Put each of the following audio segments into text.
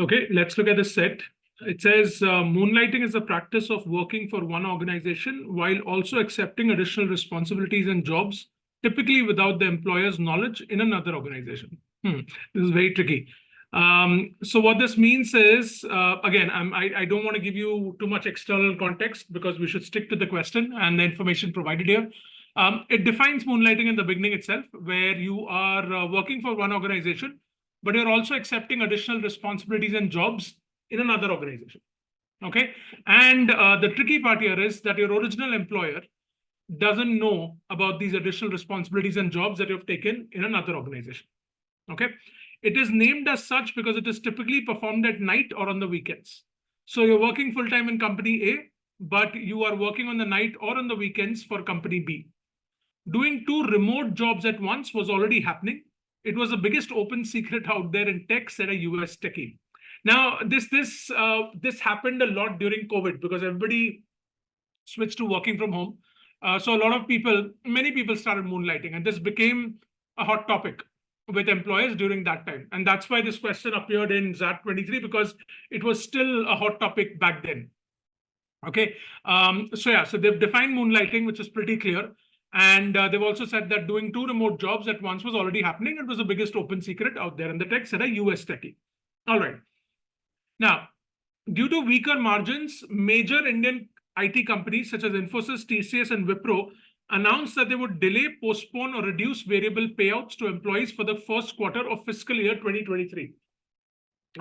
Okay, let's look at the set. It says moonlighting is the practice of working for one organization while also accepting additional responsibilities and jobs, typically without the employer's knowledge in another organization. This is very tricky. So what this means is, again, I don't want to give you too much external context because we should stick to the question and the information provided here. It defines moonlighting in the beginning itself, where you are working for one organization, but you're also accepting additional responsibilities and jobs in another organization. Okay. And the tricky part here is that your original employer doesn't know about these additional responsibilities and jobs that you've taken in another organization. Okay. It is named as such because it is typically performed at night or on the weekends. So you're working full-time in company A, but you are working on the night or on the weekends for company B. Doing two remote jobs at once was already happening. It was the biggest open secret out there in tech, said a US techie. Now, this happened a lot during COVID because everybody switched to working from home. So a lot of people, many people started moonlighting, and this became a hot topic with employers during that time. And that's why this question appeared in XAT 23, because it was still a hot topic back then. Okay, so they've defined moonlighting, which is pretty clear. And they've also said that doing two remote jobs at once was already happening. It was the biggest open secret out there in the tech, said a US techie. All right. Now, due to weaker margins, major Indian IT companies such as Infosys, TCS, and Wipro announced that they would delay, postpone, or reduce variable payouts to employees for the first quarter of fiscal year 2023.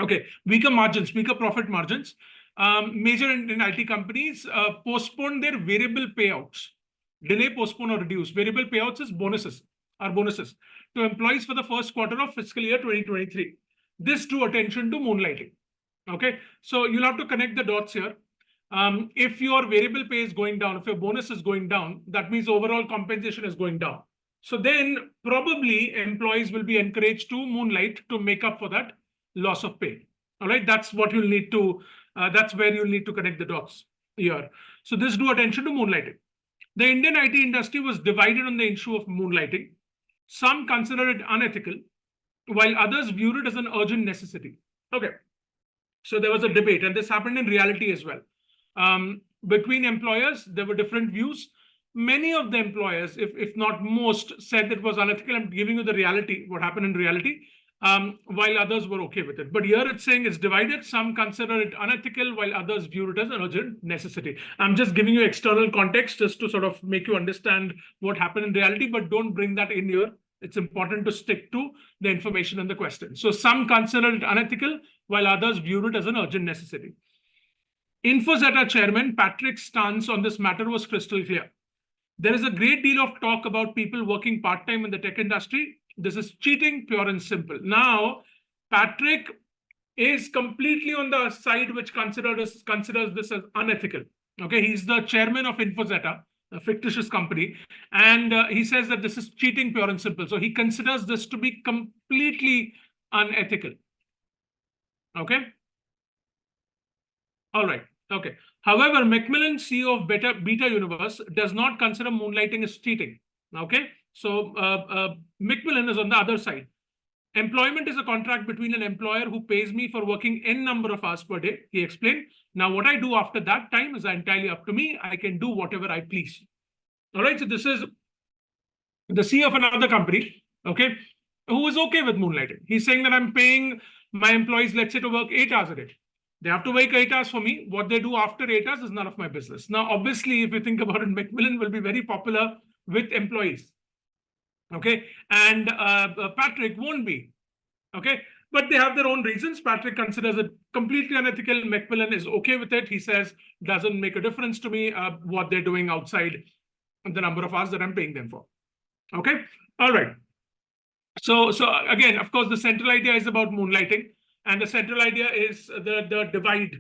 Okay, weaker margins, weaker profit margins. Major Indian IT companies postponed their variable payouts. Delay, postpone, or reduce. Variable payouts is bonuses to employees for the first quarter of fiscal year 2023. This drew attention to moonlighting. Okay, so you'll have to connect the dots here. If your variable pay is going down, if your bonus is going down, that means overall compensation is going down. So then probably employees will be encouraged to moonlight to make up for that loss of pay. All right, that's what you'll need to, that's where you'll need to connect the dots here. So this drew attention to moonlighting. The Indian IT industry was divided on the issue of moonlighting. Some consider it unethical, while others viewed it as an urgent necessity. Okay, so there was a debate, and this happened in reality as well. Between employers, there were different views. Many of the employers, if not most, said it was unethical. I'm giving you the reality, what happened in reality, while others were okay with it. But here it's saying it's divided. Some consider it unethical, while others view it as an urgent necessity. I'm just giving you external context just to sort of make you understand what happened in reality, but don't bring that in here. It's important to stick to the information and the question. So some consider it unethical, while others viewed it as an urgent necessity. Infozeta chairman Patrick's stance on this matter was crystal clear. There is a great deal of talk about people working part-time in the tech industry. This is cheating, pure and simple. Now, Patrick is completely on the side which considers this as unethical. Okay, he's the chairman of Infozeta, a fictitious company, and he says that this is cheating, pure and simple. So he considers this to be completely unethical. Okay. All right. Okay. However, Macmillan, CEO of Beta Universe, does not consider moonlighting as cheating. Okay. So Macmillan is on the other side. Employment is a contract between an employer who pays me for working n number of hours per day, he explained. Now, what I do after that time is entirely up to me. I can do whatever I please. All right. So this is the CEO of another company, okay, who is okay with moonlighting. He's saying that I'm paying my employees, let's say, to work 8 hours a day. They have to work 8 hours for me. What they do after 8 hours is none of my business. Now, obviously, if you think about it, Macmillan will be very popular with employees. Okay. And Patrick won't be. Okay. But they have their own reasons. Patrick considers it completely unethical. Macmillan is okay with it. He says, doesn't make a difference to me what they're doing outside the number of hours that I'm paying them for. Okay. All right. So again, of course, the central idea is about moonlighting. And the central idea is the divide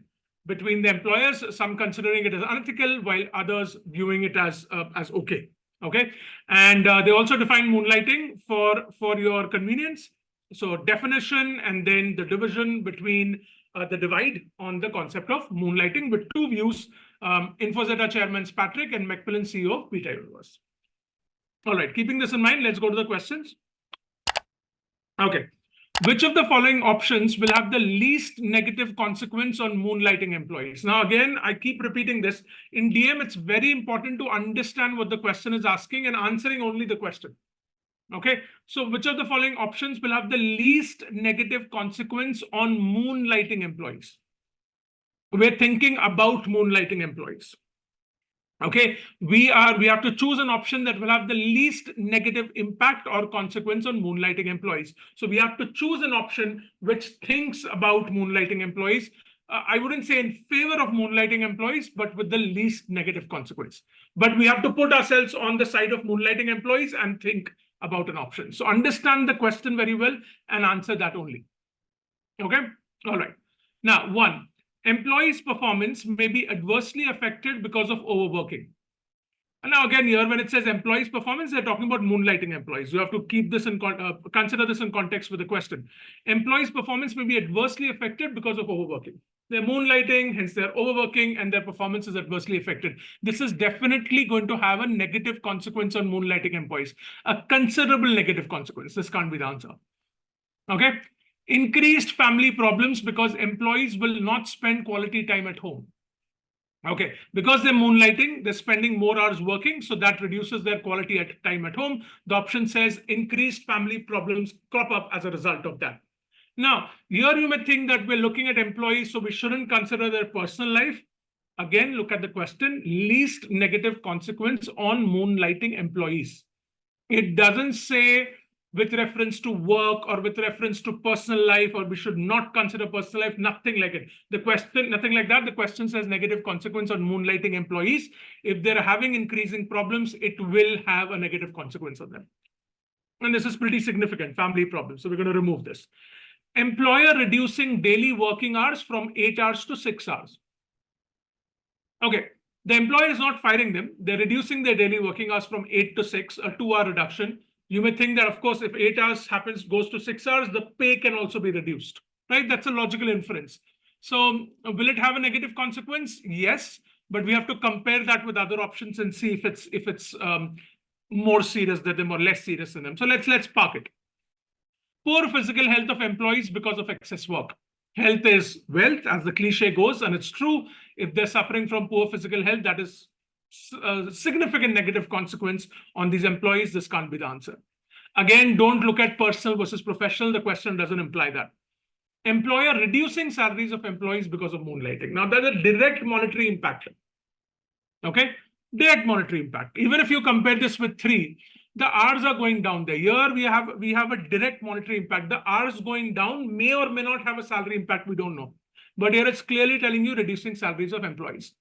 between the employers, some considering it as unethical, while others viewing it as okay. Okay. And they also define moonlighting for your convenience. So definition and then the division between the divide on the concept of moonlighting with two views, Infozeta chairman Patrick and Macmillan, CEO of Beta Universe. All right. Keeping this in mind, let's go to the questions. Okay. Which of the following options will have the least negative consequence on moonlighting employees? Now, again, I keep repeating this. In DM, it's very important to understand what the question is asking and answering only the question. Okay, so which of the following options will have the least negative consequence on moonlighting employees? We're thinking about moonlighting employees. Okay, we have to choose an option that will have the least negative impact or consequence on moonlighting employees. So we have to choose an option which thinks about moonlighting employees. I wouldn't say in favor of moonlighting employees, but with the least negative consequence. But we have to put ourselves on the side of moonlighting employees and think about an option. So understand the question very well and answer that only. Okay, all right. Now, one. Employees' performance may be adversely affected because of overworking. And now again, here when it says employees' performance, they're talking about moonlighting employees. You have to keep this in consider this in context with the question. Employees' performance may be adversely affected because of overworking. They're moonlighting, hence they're overworking, and their performance is adversely affected. This is definitely going to have a negative consequence on moonlighting employees, a considerable negative consequence. This can't be the answer. Okay. Increased family problems because employees will not spend quality time at home. Okay, because they're moonlighting, they're spending more hours working, so that reduces their quality time at home. The option says increased family problems crop up as a result of that. Now, here you may think that we're looking at employees, so we shouldn't consider their personal life. Again, look at the question, least negative consequence on moonlighting employees. It doesn't say with reference to work or with reference to personal life, or we should not consider personal life, nothing like it. The question, nothing like that. The question says negative consequence on moonlighting employees. If they're having increasing problems, it will have a negative consequence on them. And this is pretty significant, family problems. So we're going to remove this. Employer reducing daily working hours from 8 hours to 6 hours. Okay. The employer is not firing them. They're reducing their daily working hours from 8 to 6, a 2-hour reduction. You may think that, of course, if 8 hours goes to 6 hours, the pay can also be reduced, right? That's a logical inference. So will it have a negative consequence? Yes, but we have to compare that with other options and see if it's more serious than them or less serious than them. So let's park it. Poor physical health of employees because of excess work. Health is wealth, as the cliche goes, and it's true. If they're suffering from poor physical health, that is a significant negative consequence on these employees. This can't be the answer. Again, don't look at personal versus professional. The question doesn't imply that. Employer reducing salaries of employees because of moonlighting. Now, there's a direct monetary impact. Okay, direct monetary impact. Even if you compare this with 3, the hours are going down there. Here we have a direct monetary impact. The hours going down may or may not have a salary impact. We don't know. But here it's clearly telling you reducing salaries of employees.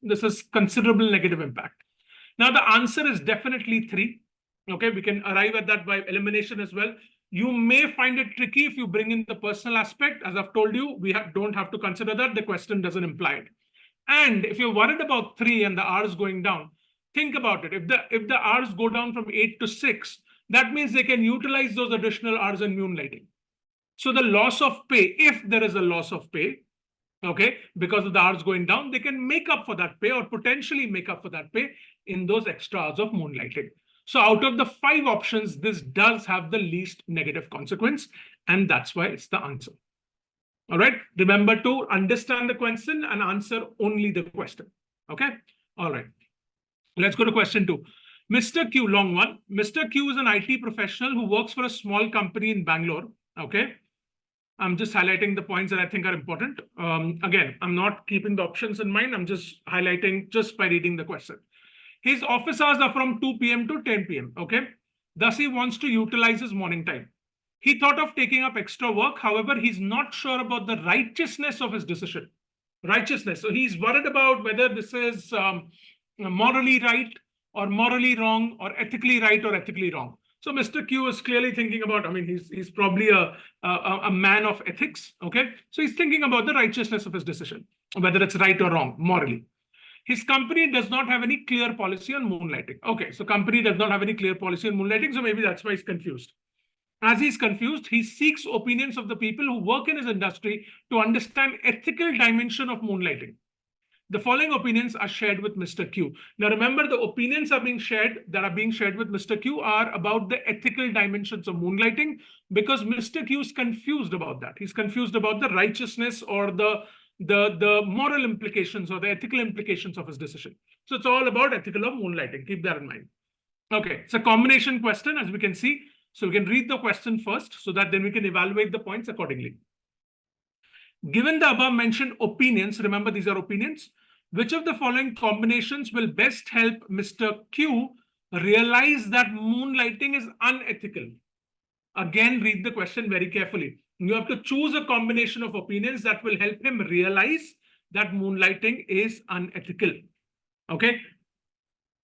This is considerable negative impact. Now, the answer is definitely 3. Okay, we can arrive at that by elimination as well. You may find it tricky if you bring in the personal aspect. As I've told you, we don't have to consider that. The question doesn't imply it. And if you're worried about 3 and the hours going down, think about it. If the hours go down from 8 to 6, that means they can utilize those additional hours in moonlighting. So the loss of pay, if there is a loss of pay, okay, because of the hours going down, they can make up for that pay or potentially make up for that pay in those extra hours of moonlighting. So out of the 5 options, this does have the least negative consequence, and that's why it's the answer. All right, remember to understand the question and answer only the question. Okay, all right. Let's go to question 2. Mr. Q, long one. Mr. Q is an IT professional who works for a small company in Bangalore. Okay, I'm just highlighting the points that I think are important. Again, I'm not keeping the options in mind. I'm just highlighting just by reading the question. His office hours are from 2 p.m. to 10 p.m. Okay, thus he wants to utilize his morning time. He thought of taking up extra work. However, he's not sure about the righteousness of his decision. Righteousness. So he's worried about whether this is morally right or morally wrong, or ethically right or ethically wrong. So Mr. Q is clearly thinking about, I mean, he's probably a man of ethics. Okay, so he's thinking about the righteousness of his decision, whether it's right or wrong morally. His company does not have any clear policy on moonlighting. Okay, so company does not have any clear policy on moonlighting, so maybe that's why he's confused. As he's confused, he seeks opinions of the people who work in his industry to understand ethical dimension of moonlighting. The following opinions are shared with Mr. Q. Now, remember, the opinions are being shared with Mr. Q are about the ethical dimensions of moonlighting, because Mr. Q is confused about that. He's confused about the righteousness or the moral implications or the ethical implications of his decision. So it's all about ethical of moonlighting. Keep that in mind. Okay, it's a combination question, as we can see. So we can read the question first so that then we can evaluate the points accordingly. Given the above mentioned opinions, remember these are opinions, which of the following combinations will best help Mr. Q realize that moonlighting is unethical? Again, read the question very carefully. You have to choose a combination of opinions that will help him realize that moonlighting is unethical. Okay,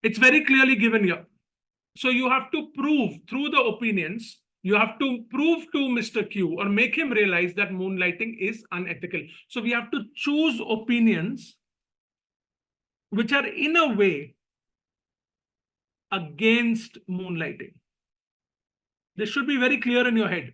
it's very clearly given here. So you have to prove through the opinions, you have to prove to Mr. Q or make him realize that moonlighting is unethical. So we have to choose opinions which are in a way against moonlighting. This should be very clear in your head.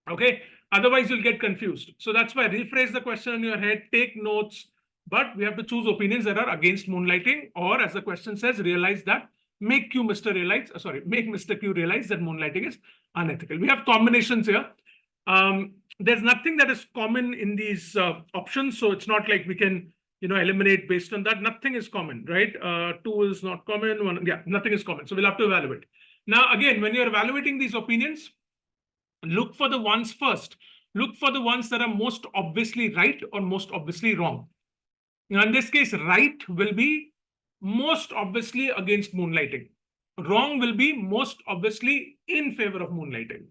Okay, otherwise you'll get confused. So that's why rephrase the question in your head, take notes, but we have to choose opinions that are against moonlighting, or as the question says, realize that make Mr. Q realize that moonlighting is unethical. We have combinations here. There's nothing that is common in these options, so it's not like we can eliminate based on that. Nothing is common, right? 2 is not common. 1, yeah, nothing is common. So we'll have to evaluate. Now, again, when you're evaluating these opinions, look for the ones first. Look for the ones that are most obviously right or most obviously wrong. Now, in this case, right will be most obviously against moonlighting. Wrong will be most obviously in favor of moonlighting.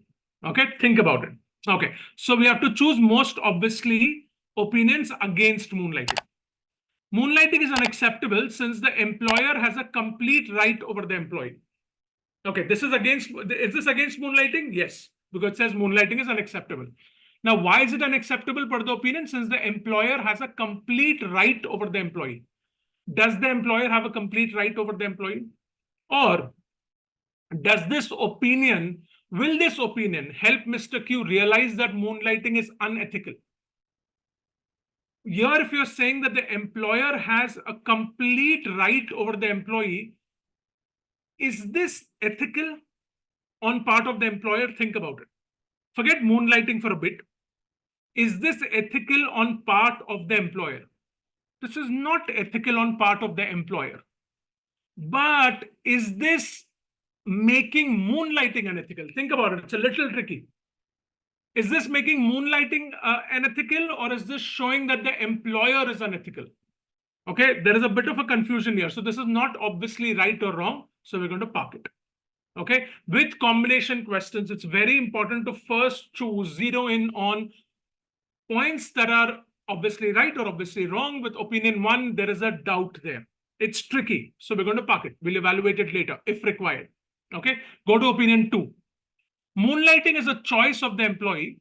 Okay, think about it. Okay, so we have to choose most obviously opinions against moonlighting. Moonlighting is unacceptable since the employer has a complete right over the employee. Okay, is this against moonlighting? Yes, because it says moonlighting is unacceptable. Now, why is it unacceptable per the opinion? Since the employer has a complete right over the employee. Does the employer have a complete right over the employee? Or will this opinion help Mr. Q realize that moonlighting is unethical? Here, if you're saying that the employer has a complete right over the employee, is this ethical on part of the employer? Think about it. Forget moonlighting for a bit. Is this ethical on part of the employer? This is not ethical on part of the employer. But is this making moonlighting unethical? Think about it. It's a little tricky. Is this making moonlighting unethical, or is this showing that the employer is unethical? Okay, there is a bit of a confusion here. So this is not obviously right or wrong. So we're going to park it. Okay, with combination questions, it's very important to first zero in on points that are obviously right or obviously wrong. With opinion 1, there is a doubt there. It's tricky. So we're going to park it. We'll evaluate it later if required. Okay, go to opinion 2. Moonlighting is a choice of the employee,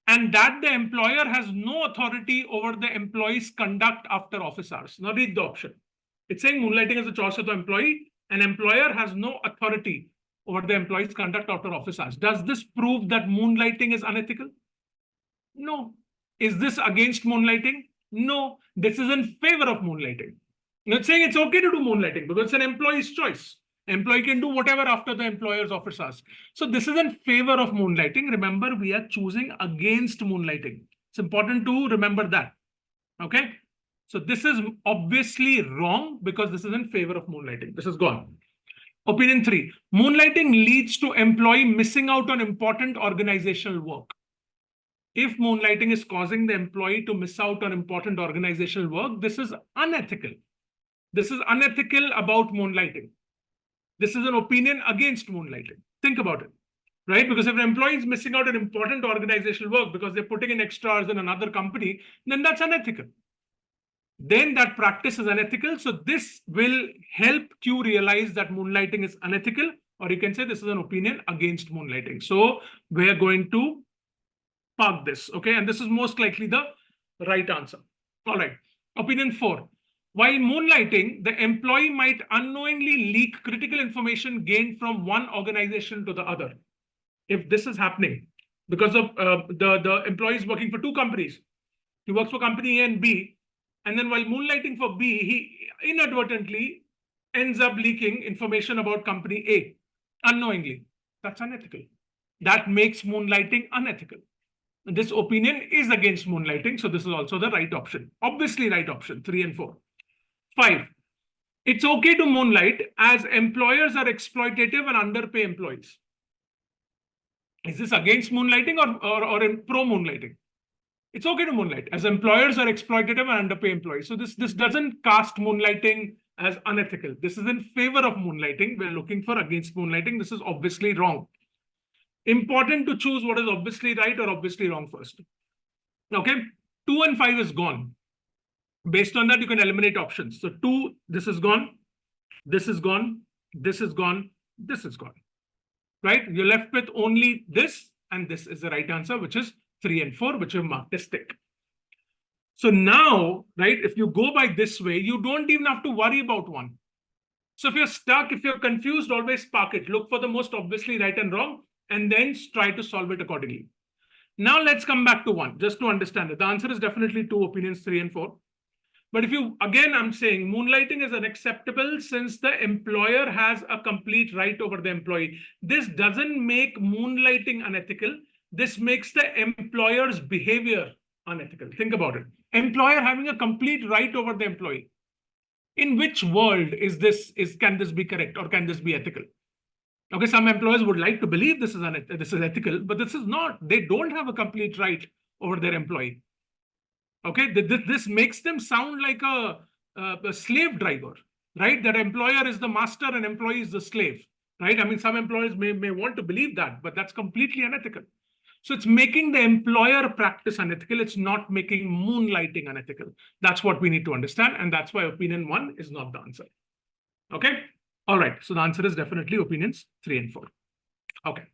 and that the employer has no authority over the employee's conduct after office hours. Now read the option. It's saying moonlighting is a choice of the employee, and employer has no authority over the employee's conduct after office hours. Does this prove that moonlighting is unethical? No. Is this against moonlighting? No. This is in favor of moonlighting. Now it's saying it's okay to do moonlighting because it's an employee's choice. Employee can do whatever after the employer's office hours. So this is in favor of moonlighting. Remember, we are choosing against moonlighting. It's important to remember that. Okay. So this is obviously wrong because this is in favor of moonlighting. This is gone. Opinion 3. Moonlighting leads to employee missing out on important organizational work. If moonlighting is causing the employee to miss out on important organizational work, this is unethical. This is unethical about moonlighting. This is an opinion against moonlighting. Think about it, right? Because if an employee is missing out on important organizational work because they're putting in extra hours in another company, then that's unethical. Then that practice is unethical. So this will help Q realize that moonlighting is unethical, or you can say this is an opinion against moonlighting. So we're going to park this, okay? And this is most likely the right answer. All right. Opinion 4. While moonlighting, the employee might unknowingly leak critical information gained from one organization to the other. If this is happening because of the employee is working for 2 companies, he works for company A and B, And then while moonlighting for B, he inadvertently ends up leaking information about company A unknowingly. That's unethical. That makes moonlighting unethical. This opinion is against moonlighting, so this is also the right option. Obviously right option, 3 and 4. 5. It's okay to moonlight as employers are exploitative and underpay employees. Is this against moonlighting or in pro moonlighting? It's okay to moonlight as employers are exploitative and underpay employees. So this doesn't cast moonlighting as unethical. This is in favor of moonlighting. We're looking for against moonlighting. This is obviously wrong. Important to choose what is obviously right or obviously wrong first. Okay, 2 and 5 is gone. Based on that, you can eliminate options. So 2, this is gone, this is gone, this is gone, this is gone. Right? You're left with only this, and this is the right answer, which is 3 and 4, which are marked as tick. So now, right, if you go by this way, you don't even have to worry about 1. So if you're stuck, if you're confused, always park it. Look for the most obviously right and wrong, and then try to solve it accordingly. Now let's come back to 1, just to understand it. The answer is definitely 2 opinions, 3 and 4. But if you, again, I'm saying moonlighting is unacceptable since the employer has a complete right over the employee. This doesn't make moonlighting unethical. This makes the employer's behavior unethical. Think about it. Employer having a complete right over the employee. In which world can this be correct or can this be ethical? Okay, some employers would like to believe this is ethical, but this is not. They don't have a complete right over their employee. Okay, this makes them sound like a slave driver, right? That employer is the master and employee is the slave, right? I mean, some employers may want to believe that, but that's completely unethical. So it's making the employer practice unethical. It's not making moonlighting unethical. That's what we need to understand. And that's why opinion 1 is not the answer. Okay. All right. So the answer is definitely opinions 3 and 4. Okay.